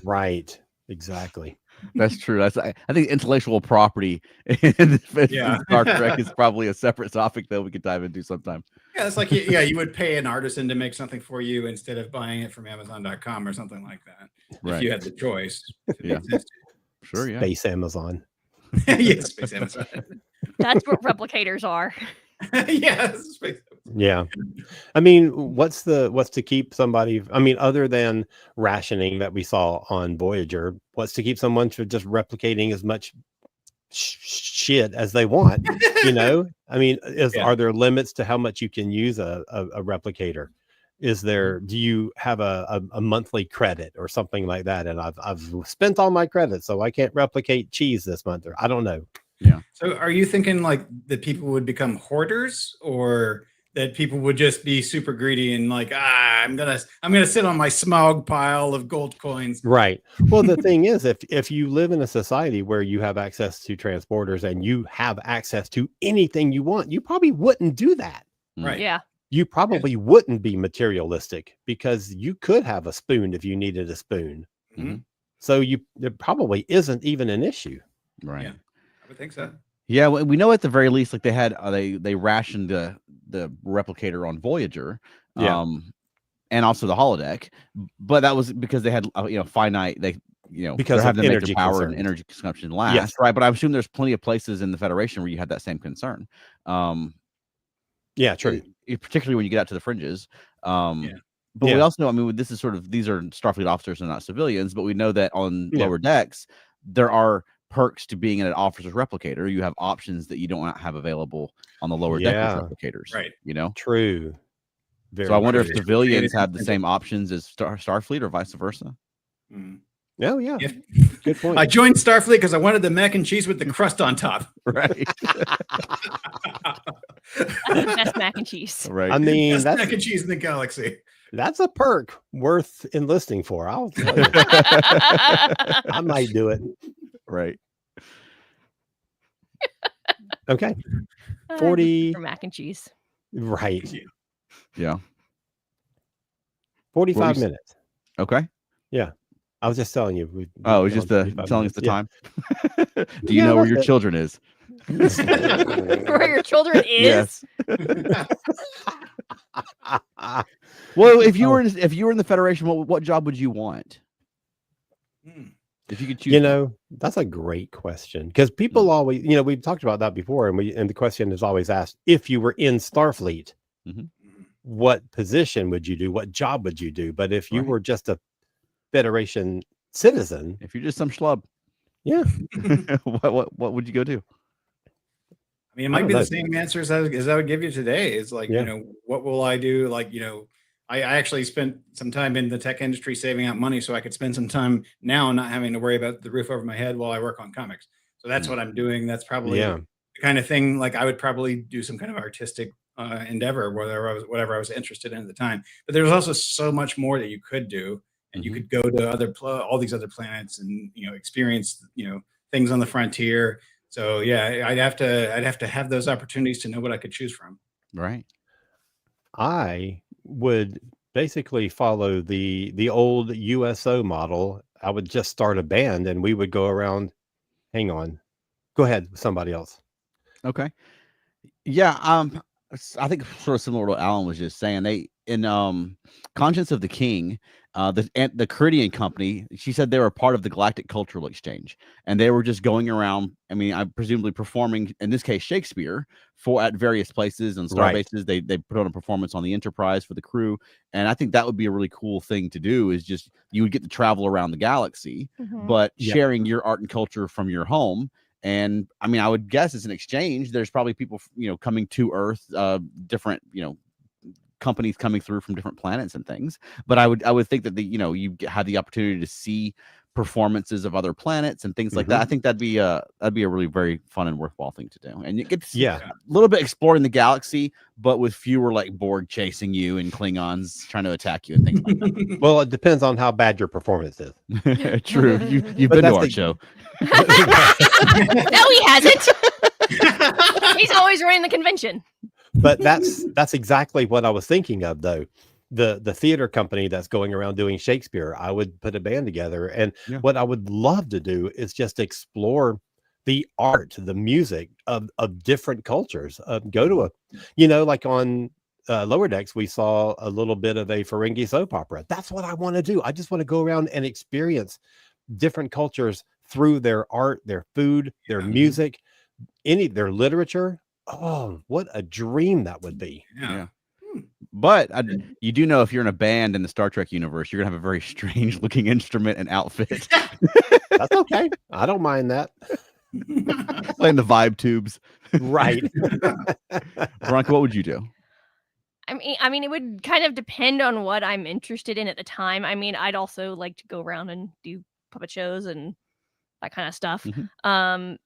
Right. Exactly. That's true. I think intellectual property in Star Trek is probably a separate topic that we could dive into sometime. Yeah, it's like you would pay an artisan to make something for you instead of buying it from Amazon.com or something like that. If you had the choice. Yeah. Sure, yeah. Space Amazon. Yes, Space Amazon. That's what replicators are. Yeah. Yeah. I mean, what's to keep somebody, other than rationing that we saw on Voyager, what's to keep someone from just replicating as much shit as they want? Are there limits to how much you can use a replicator? Do you have a monthly credit or something like that? And I've spent all my credits, so I can't replicate cheese this month, or I don't know. Yeah. So are you thinking like that people would become hoarders, or that people would just be super greedy and like, I'm gonna sit on my smog pile of gold coins? Right. Well, the thing is, if you live in a society where you have access to transporters and you have access to anything you want, you probably wouldn't do that. Right. Yeah. You probably wouldn't be materialistic, because you could have a spoon if you needed a spoon. So there probably isn't even an issue. Right. Yeah, I would think so. Yeah, we know at the very least, like they had they rationed the replicator on Voyager, and also the holodeck, but that was because they had finite because of having to energy make the power concern. and energy consumption last, right? But I assume there's plenty of places in the Federation where you had that same concern. Yeah, true. Particularly when you get out to the fringes. But we also know, this is these are Starfleet officers and not civilians, but we know that on lower decks there are perks to being an officer's replicator. You have options that you don't have available on the lower deckers replicators. Right. You know? True. So I wonder if civilians have the same options as Starfleet or vice versa. Oh, yeah. Good point. I joined Starfleet because I wanted the mac and cheese with the crust on top. Right. Best mac and cheese. Right. I mean, Best that's mac and cheese in the galaxy. That's a perk worth enlisting for. I'll tell you. I might do it. Right. Okay. 40 for mac and cheese. Right. Yeah. 45 minutes. Okay. Yeah. I was just telling you. Oh, it's just telling us the time. Do you know where your children is? Where your children is? Yes. Well, if you were in the Federation, what job would you want? If you could choose, that's a great question, because people always, we've talked about that before, and the question is always asked: if you were in Starfleet, what position would you do? What job would you do? But if you were just a Federation citizen, if you're just some schlub, what would you go do? I mean, it might be the same answer as I would give you today. It's like, what will I do? Like, I actually spent some time in the tech industry saving out money so I could spend some time now not having to worry about the roof over my head while I work on comics. So that's what I'm doing. That's probably the kind of thing. Like, I would probably do some kind of artistic endeavor, whatever I was interested in at the time. But there's also so much more that you could do. And you could go to all these other planets and experience things on the frontier. So yeah, I'd have to have those opportunities to know what I could choose from. Right. I would basically follow the old USO model. I would just start a band and we would go around. Hang on, go ahead. Somebody else. Okay. Yeah. I think sort of similar to what Alan was just saying. They in Conscience of the King. The Caridian company, she said they were part of the Galactic Cultural Exchange, and they were just going around. I mean, I presumably performing, in this case, Shakespeare at various places and Starbases. They put on a performance on the Enterprise for the crew, and I think that would be a really cool thing to do. Is just you would get to travel around the galaxy, but sharing your art and culture from your home. And I mean, I would guess it's an exchange. There's probably people, coming to Earth, different, companies coming through from different planets and things. But I would think that you have the opportunity to see performances of other planets and things like that. I think that'd be a really very fun and worthwhile thing to do. And you get to see a little bit exploring the galaxy, but with fewer like Borg chasing you and Klingons trying to attack you and things like that. Well, it depends on how bad your performance is. True. You've been to our show. No, he hasn't. He's always running the convention. But that's exactly what I was thinking of, though. The theater company that's going around doing Shakespeare, I would put a band together. And what I would love to do is just explore the art, the music of different cultures. Go to like on Lower Decks, we saw a little bit of a Ferengi soap opera. That's what I want to do. I just want to go around and experience different cultures through their art, their food, their music, their literature. Oh, what a dream that would be. Yeah. But you do know if you're in a band in the Star Trek universe, you're going to have a very strange looking instrument and outfit. That's okay. I don't mind that. Playing the vibe tubes. Right. Veronica, what would you do? I mean, it would kind of depend on what I'm interested in at the time. I mean, I'd also like to go around and do puppet shows and that kind of stuff, and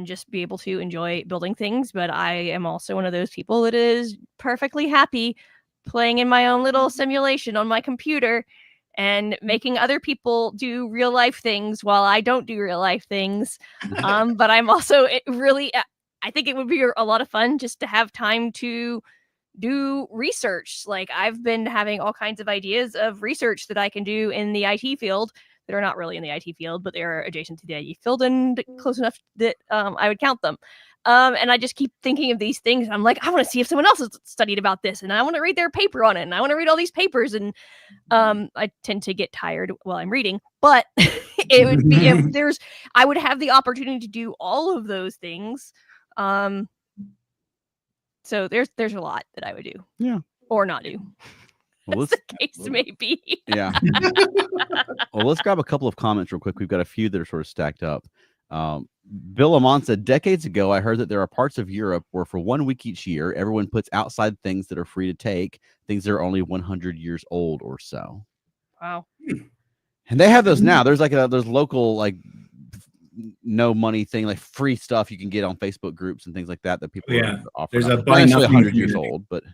just be able to enjoy building things. But I am also one of those people that is perfectly happy playing in my own little simulation on my computer and making other people do real life things while I don't do real life things. But I'm also I think it would be a lot of fun just to have time to do research. Like, I've been having all kinds of ideas of research that I can do in the IT field that are not really in the IT field, but they're adjacent to the IT field and close enough that I would count them. And I just keep thinking of these things. And I'm like, I want to see if someone else has studied about this, and I want to read their paper on it, and I want to read all these papers. And I tend to get tired while I'm reading, but it would be I would have the opportunity to do all of those things. So there's a lot that I would do, or not do. Well, the case may be. Yeah. Well, let's grab a couple of comments real quick. We've got a few that are sort of stacked up. Bill Lamont said, decades ago, I heard that there are parts of Europe where for 1 week each year, everyone puts outside things that are free to take, things that are only 100 years old or so. Wow. And they have those now. There's like there's local like no money thing, like free stuff you can get on Facebook groups and things like that people are offering. There's a not necessarily 100 years community. old, but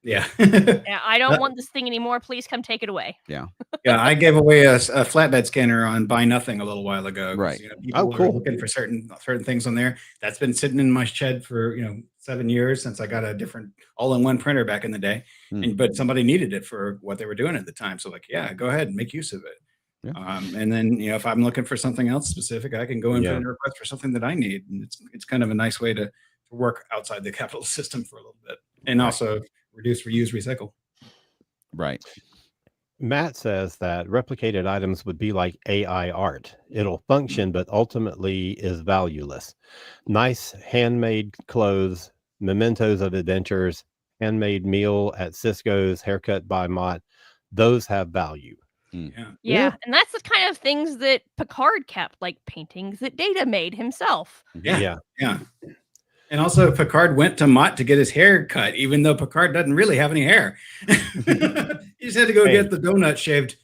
yeah. Yeah, I don't want this thing anymore. Please come take it away. Yeah. Yeah, I gave away a flatbed scanner on Buy Nothing a little while ago. Right. You know, people were looking for certain things on there. That's been sitting in my shed for 7 years since I got a different all-in-one printer back in the day. But somebody needed it for what they were doing at the time. So like, yeah, go ahead and make use of it. Yeah. And then if I'm looking for something else specific, I can go and put in a request for something that I need. And it's kind of a nice way to work outside the capitalist system for a little bit, and also reduce, reuse, recycle. Right. Matt says that replicated items would be like AI art. It'll function, but ultimately is valueless. Nice handmade clothes, mementos of adventures, handmade meal at Cisco's, haircut by Mott. Those have value. Yeah, and that's the kind of things that Picard kept, like paintings that Data made himself. Yeah. And also, Picard went to Mott to get his hair cut, even though Picard doesn't really have any hair. He just had to go get the donut shaved.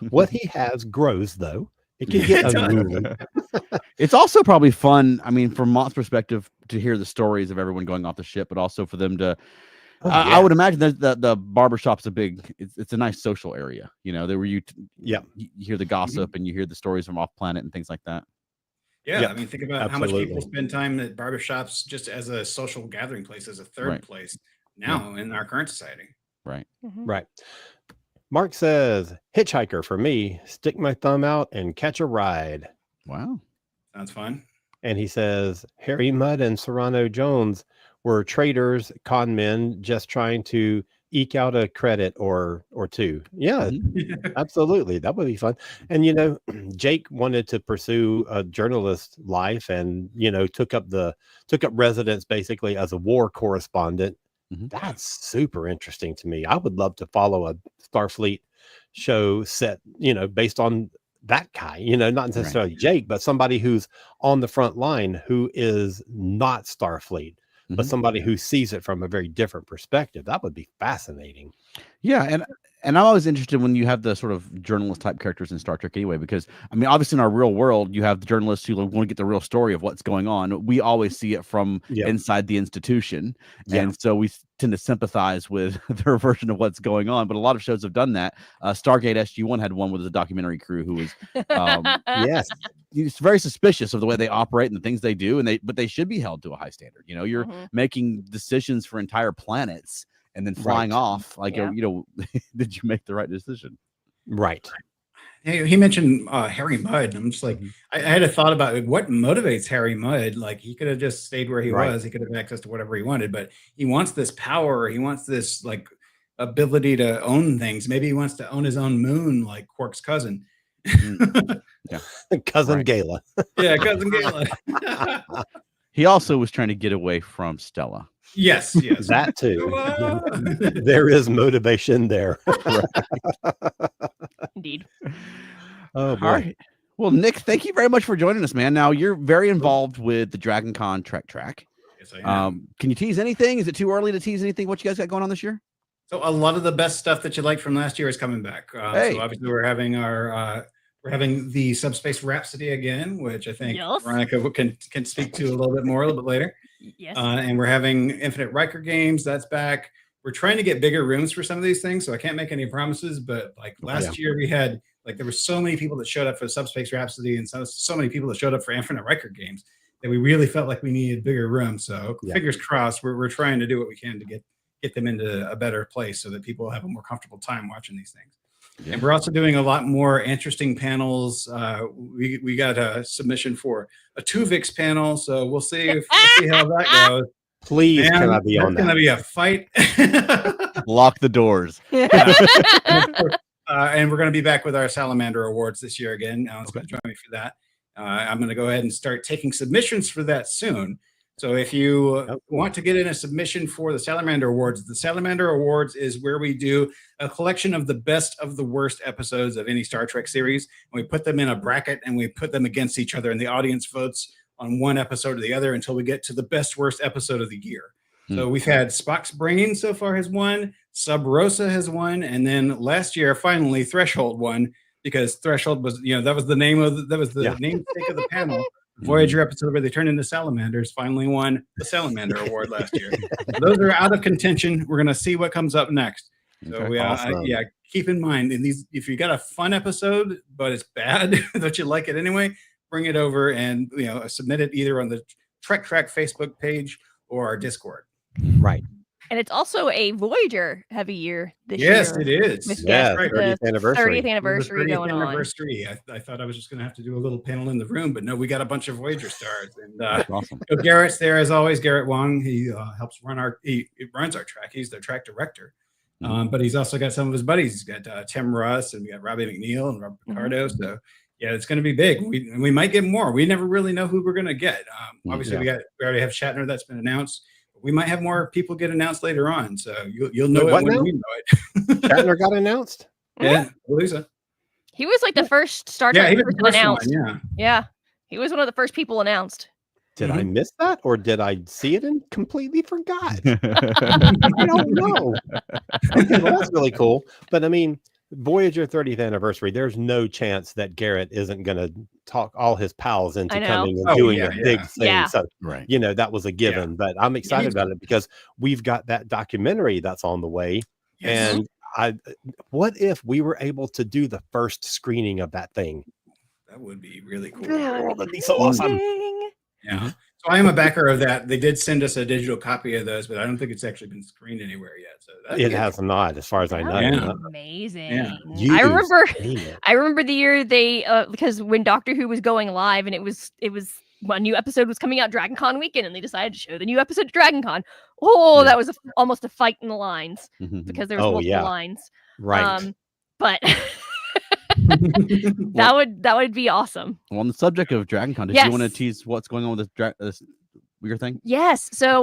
What he has grows, though. It can get unruly. It's also probably fun, I mean, from Mott's perspective, to hear the stories of everyone going off the ship, but also for them to... I would imagine that the barbershop's it's a nice social area, there where you hear the gossip and you hear the stories from off planet and things like that. Yeah, I mean, think about how much people spend time at barbershops just as a social gathering place, as a third place now in our current society. Right. Right. Mark says, hitchhiker for me, stick my thumb out and catch a ride. Wow. Sounds fun. And he says, Harry Mudd and Serrano Jones were traders, con men, just trying to eke out a credit or two. Yeah, absolutely. That would be fun. And, Jake wanted to pursue a journalist life and, took up residence basically as a war correspondent. That's super interesting to me. I would love to follow a Starfleet show set, based on that guy, not necessarily Jake, but somebody who's on the front line who is not Starfleet, but somebody who sees it from a very different perspective. That would be fascinating. Yeah, and I'm always interested when you have the sort of journalist type characters in Star Trek anyway, because I mean, obviously in our real world, you have the journalists who want to get the real story of what's going on. We always see it from inside the institution. And so we tend to sympathize with their version of what's going on. But a lot of shows have done that. Stargate SG-1 had one with a documentary crew who was it's very suspicious of the way they operate and the things they do, but they should be held to a high standard. You're making decisions for entire planets and then flying off like, did you make the right decision? Right. He mentioned Harry Mudd. I'm just like, I had a thought about what motivates Harry Mudd. Like, he could have just stayed where he was. He could have access to whatever he wanted, but he wants this power. He wants this like ability to own things. Maybe he wants to own his own moon, like Quark's cousin. Cousin Gala. Yeah, cousin Gala. He also was trying to get away from Stella. Yes. That too. There is motivation there. Indeed. Oh boy. All right. Well, Nick, thank you very much for joining us, man. Now you're very involved with the Dragon Con Trek Track. Yes, I am. Can you tease anything? Is it too early to tease anything? What you guys got going on this year? So a lot of the best stuff that you liked from last year is coming back. So obviously we're having we're having the Subspace Rhapsody again, which I think Veronica can speak to a little bit later. Yes. And we're having Infinite Riker games. That's back. We're trying to get bigger rooms for some of these things, so I can't make any promises. But like last year, we had there were so many people that showed up for Subspace Rhapsody, and so many people that showed up for Infinite Riker games that we really felt like we needed bigger rooms. So fingers crossed, we're trying to do what we can to get them into a better place so that people have a more comfortable time watching these things. Yeah. And we're also doing a lot more interesting panels. We got a submission for a Tuvix panel, so we'll see how that goes. Please, can I be on that? It's going to be a fight. Lock the doors. And we're going to be back with our Salamander Awards this year again. Alan's going to join me for that. I'm going to go ahead and start taking submissions for that soon. So if you want to get in a submission for the Salamander Awards, the Salamander Awards is where we do a collection of the best of the worst episodes of any Star Trek series. And we put them in a bracket and we put them against each other, and the audience votes on one episode or the other until we get to the best worst episode of the year. So we've had Spock's Brain so far has won, Sub Rosa has won, and then last year finally Threshold won, because Threshold was, that was the name of namesake of the panel. Voyager episode where they turned into salamanders finally won the Salamander Award last year. So those are out of contention. We're gonna see what comes up next. So awesome. Keep in mind, if you got a fun episode but it's bad, but you like it anyway, bring it over and submit it either on the Trek Track Facebook page or our Discord. Right. And it's also a Voyager heavy year this year. Yes, it is. Yeah, right. 30th anniversary. 30th anniversary going on. I thought I was just going to have to do a little panel in the room, but no, we got a bunch of Voyager stars. And awesome. So Garrett's there as always. Garrett Wong, he helps he runs our track. He's the track director. But he's also got some of his buddies. He's got Tim Russ, and we got Robbie McNeil and Rob Picardo. So yeah, it's going to be big. We might get more. We never really know who we're going to get. Obviously, we already have Shatner that's been announced. We might have more people get announced later on, so you'll know it when we know it. Shatner got announced? Yeah, Lisa. He was like the first Star Trek person announced. Yeah, he was one of the first people announced. Did I miss that, or did I see it and completely forgot? I don't know. Okay, well, that's really cool. But I mean, Voyager 30th anniversary, there's no chance that Garrett isn't going to talk all his pals into coming and doing a big thing. Yeah. So, that was a given. But I'm excited about it because we've got that documentary that's on the way. Yes. And what if we were able to do the first screening of that thing? That would be really cool. Oh, that'd be so awesome. Yeah. So I am a backer of that. They did send us a digital copy of those, but I don't think it's actually been screened anywhere yet. So it has not, as far as I know. Yeah. Amazing. Yeah. I remember the year they because when Doctor Who was going live and it was a new episode was coming out DragonCon weekend, and they decided to show the new episod of DragonCon. That was almost a fight in the lines because there was multiple lines. Right. But that would be awesome. Well, on the subject of DragonCon, did you want to tease what's going on with this weird thing? Yes. So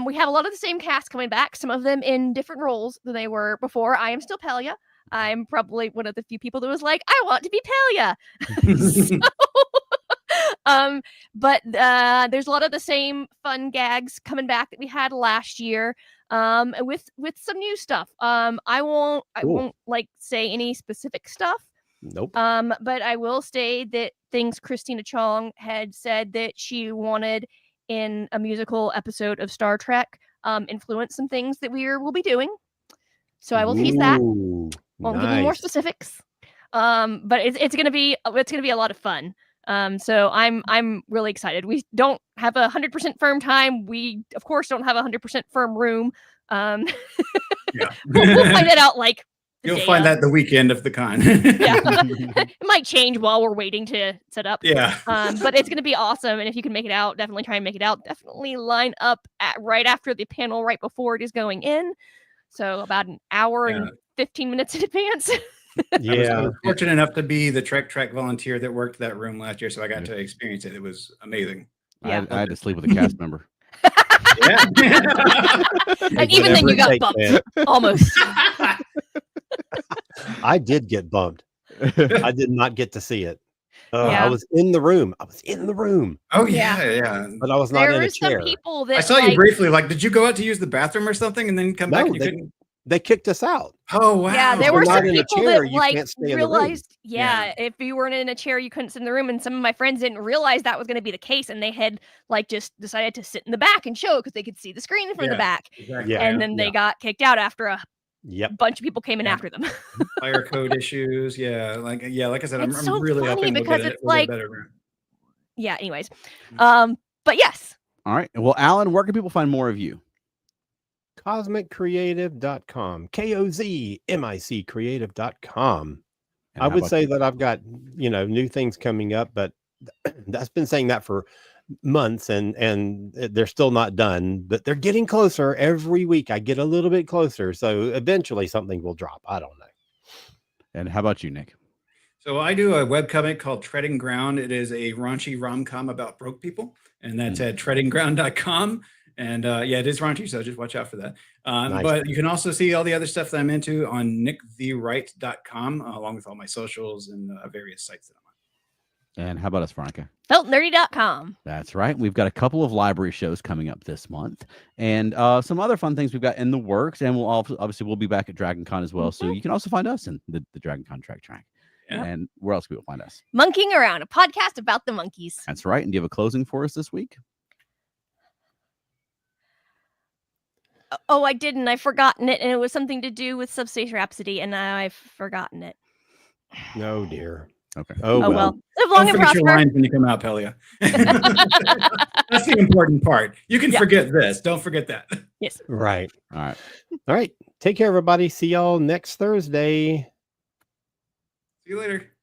we have a lot of the same cast coming back, some of them in different roles than they were before. I am still Pelia. I'm probably one of the few people that was like, I want to be Pelia. But there's a lot of the same fun gags coming back that we had last year. With some new stuff. I won't like say any specific stuff. Nope. But I will say that things Christina Chong had said that she wanted in a musical episode of Star Trek influence some things that will be doing. So I will tease that. Won't give you more specifics. But it's gonna be a lot of fun. So I'm really excited. We don't have 100% firm time. We of course don't have 100% firm room. We'll find that out you'll find that the weekend of the con. It might change while we're waiting to set up. But it's going to be awesome. And if you can make it out, definitely try and make it out. Definitely line up right after the panel, right before it is going in. So about an hour and 15 minutes in advance. I was fortunate enough to be the Trek Track volunteer that worked that room last year. So I got to experience it. It was amazing. I had to sleep with a cast member. And even then you got bumped. Almost. I did get bumped. I did not get to see it. I was in the room. Oh yeah. But I was not in a chair. Some people that I saw you briefly. Did you go out to use the bathroom or something and then come back? And you couldn't? They kicked us out. Oh wow! Yeah, there were some people that realized, if you weren't in a chair, you couldn't sit in the room. And some of my friends didn't realize that was going to be the case, and they had just decided to sit in the back and show because they could see the screen from the back. Exactly. And then they got kicked out after a bunch of people came in after them. Fire code issues. Like I said, I'm so really funny hoping because we'll it's get a better room. Yeah. Anyways, but yes. All right. Well, Alan, where can people find more of you? CosmicCreative.com. KOZMIC Creative.com. I would say that I've got new things coming up, but that's been saying that for months and they're still not done, but they're getting closer every week. I get a little bit closer, so eventually something will drop. I don't know. And how about you, Nick? So I do a webcomic called Treading Ground. It is a raunchy rom-com about broke people. and that's at treadingground.com. And yeah, it is raunchy, so just watch out for that. Nice. But you can also see all the other stuff that I'm into on nickthewright.com, along with all my socials and various sites that I'm on. And how about us, Veronica? Feltnerdy.com. That's right. We've got a couple of library shows coming up this month, and some other fun things we've got in the works. And we'll be back at DragonCon as well. So you can also find us in the DragonCon track. Yeah. And where else can we find us? Monkeying Around, a podcast about the monkeys. That's right. And do you have a closing for us this week? Oh, I didn't. I've forgotten it, and it was something to do with Subspace Rhapsody, and now I've forgotten it. No, dear. Okay. Oh, Oh well. well. Live long Don't and forget your prosper. lines when you come out, Pelia. That's the important part. You can forget this. Don't forget that. Yes. Right. All right. All right. Take care, everybody. See y'all next Thursday. See you later.